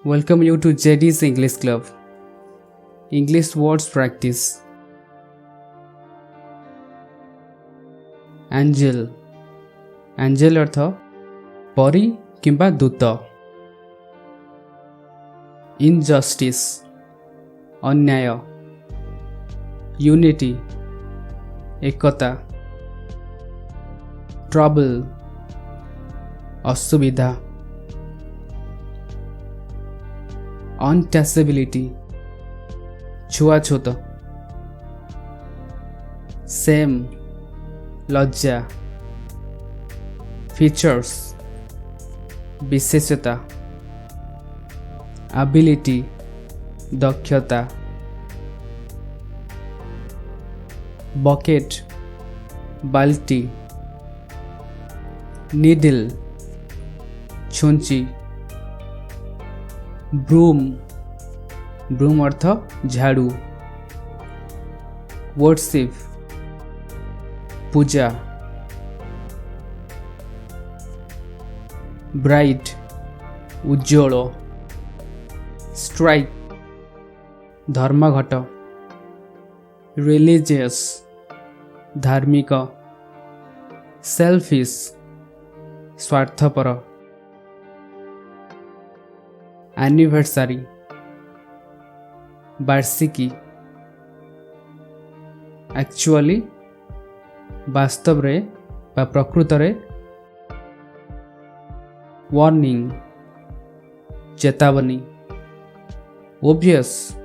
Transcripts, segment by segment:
Welcome you to JD's English Club. English words practice. Angel. Angel अर्थ परी किंबा दूत. Injustice अन्याय. Unity एकता. Trouble असुविधा. Untouchability छुआछूत. Shame लज्जा. Features विशेषता. Ability दक्षता. Bucket बाल्टी. Needle छुंची. ब्रूम ब्रूम अर्थ झाड़ू. वर्शिप पूजा. ब्राइट उज्ज्वल. स्ट्राइक धर्मघट. रिलीजियस धार्मिक. सेल्फिश स्वार्थपर. एनिवर्सरी वार्षिकी. एक्चुअली वास्तव रे बा प्रकृत रे. वार्निंग चेतावनी. ओब्वियस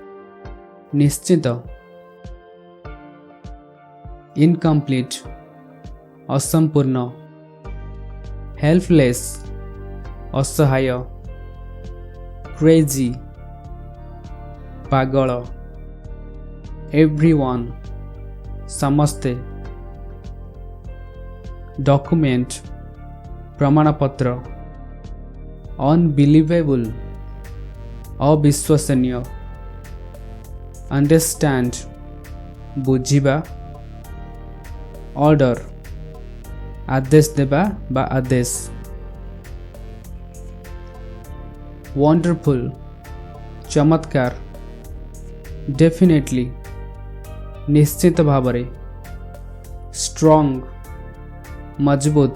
निश्चित. इनकम्प्लीट असंपूर्ण. हेल्पलेस असहाय. क्रेजी पागल. एवरीवन समस्ते. डॉक्यूमेंट प्रमाणपत्र. अनबिलीवेबल अविश्वसनीय. अंडरस्टैंड बुझिबा. ऑर्डर आदेश देबा बा आदेश. वंडरफुल चमत्कार. डेफिनेटली निश्चित भावरे. स्ट्रॉन्ग मजबूत.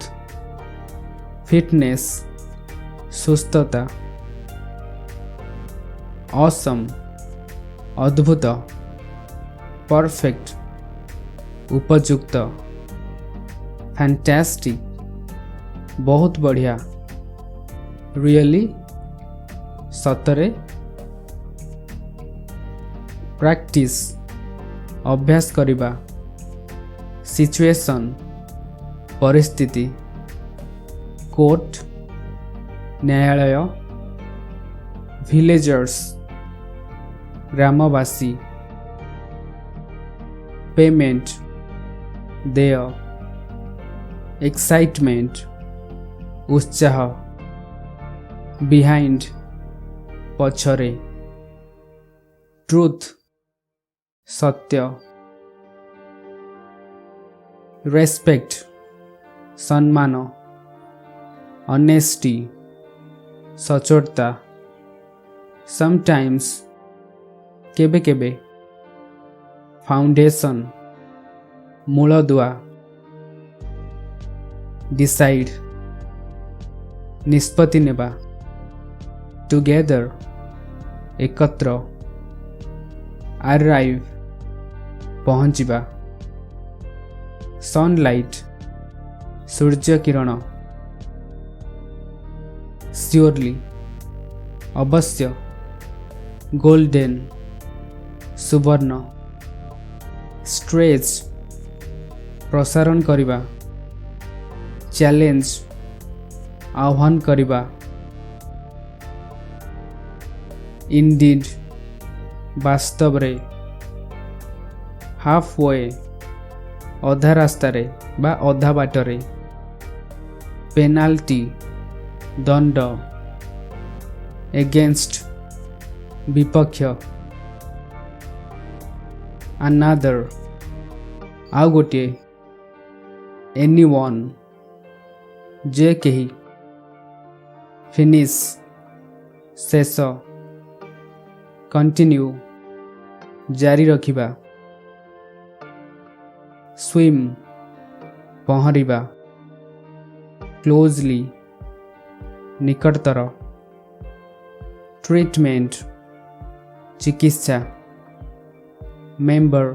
फिटनेस सुस्थता. ऑसम अद्भुत. परफेक्ट उपयुक्त. फैंटास्टिक बहुत बढ़िया. रियली सतरे. प्रैक्टिस अभ्यास करिबा. सिचुएशन परिस्थिति. कोर्ट न्यायालय. विलेजर्स ग्रामवासी. पेमेंट देय. एक्साइटमेंट उत्साह. बिहाइंड पछरे. ट्रुथ सत्य. रेस्पेक्ट सम्मान. ऑनेस्टी सचोटता. समटाइम्स केबे केबे. फाउंडेशन मूलदुआ. डिसाइड निष्पत्ति नेबा. टुगेदर एकत्र. अराइव पहुँचवा. सनलाइट सूर्य किरण. श्योरली अवश्य. गोल्डन सुवर्ण. स्ट्रेच प्रसारण करिबा. चैलेंज आह्वान करिबा. इंडीड वास्तव रे. हाफ वे अधा रास्ता रे बा अधा बाटरे. पेनाल्टी दंड. एगेंस्ट विपक्ष. अनादर आउ गोटे. एनीवन जे केही. फिनिश शेष. कंटिन्यू जारी रखिबा स्विम पहरिबा क्लोजली निकटतर ट्रीटमेंट चिकित्सा मेंबर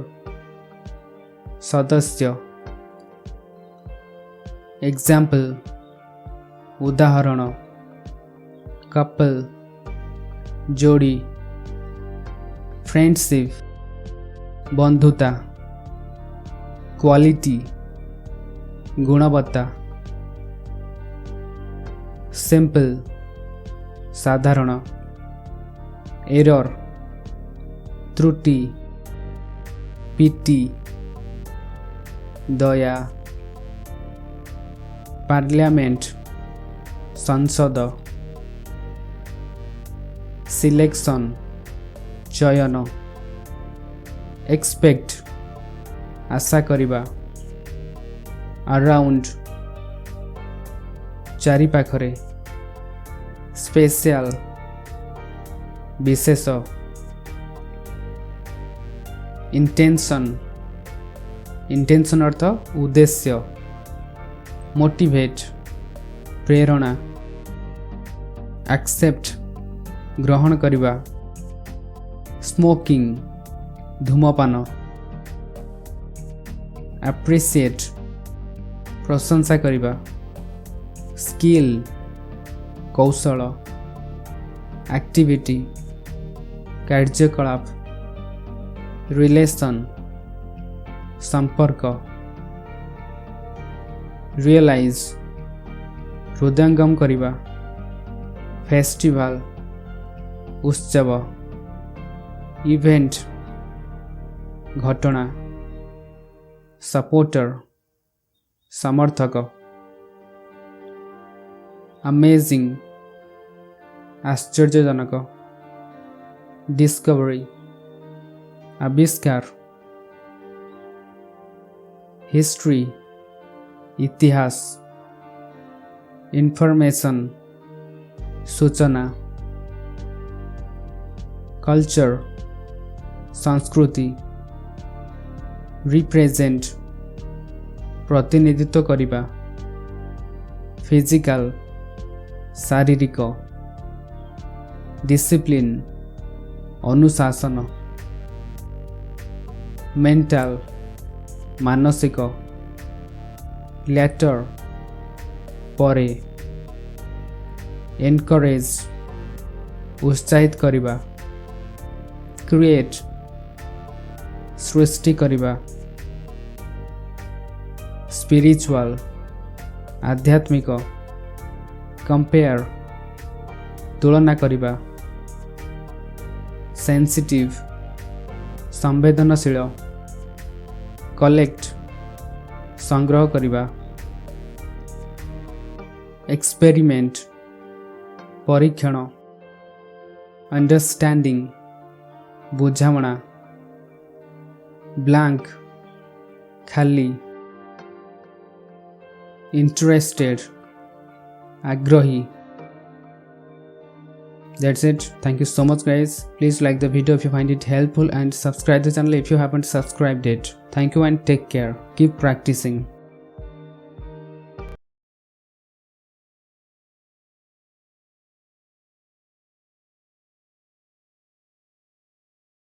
सदस्य एग्जाम्पल उदाहरण कपल जोड़ी फ्रेंडशिप बंधुता क्वालिटी गुणवत्ता सिंपल साधारण एरर त्रुटि पिटी दया पार्लियामेंट संसद सिलेक्शन चयन एक्सपेक्ट आशा करिबा अराउंड चारि पाखरे स्पेशल विशेष इंटेंशन इंटेंशन अर्थ उद्देश्य मोटिवेट प्रेरणा एक्सेप्ट ग्रहण करिबा स्मोकिंग धूमपान एप्रिशिएट प्रशंसा करिबा स्किल कौशल एक्टिविटी कार्यकलाप रिलेशन संपर्क रियलाइज हृदयंगम करिबा फेस्टिवल उत्सव इवेंट घटना सपोर्टर समर्थक अमेजिंग आश्चर्यजनक डिस्कवरी आविष्कार हिस्ट्री इतिहास इंफॉर्मेशन सूचना कल्चर संस्कृति रिप्रेजेंट प्रतिनिधित्व करिबा फिजिकल शारीरिक डिसिप्लिन अनुशासन मेंटल मानसिक लेटर परे एनकरेज उत्साहित करिबा क्रिएट सृष्टि करिबा स्पिरिचुअल आध्यात्मिक कंपेयर तुलना करिबा सेंसिटिव संवेदनशील कलेक्ट संग्रह करिबा एक्सपेरिमेंट परीक्षण अंडरस्टैंडिंग बुझामणा ब्लैंक खाली इंटरेस्टेड आग्रही That's it. Thank you so much guys. Please like the video if you find it helpful and subscribe the channel if you haven't subscribed it. Thank you and take care. Keep practicing.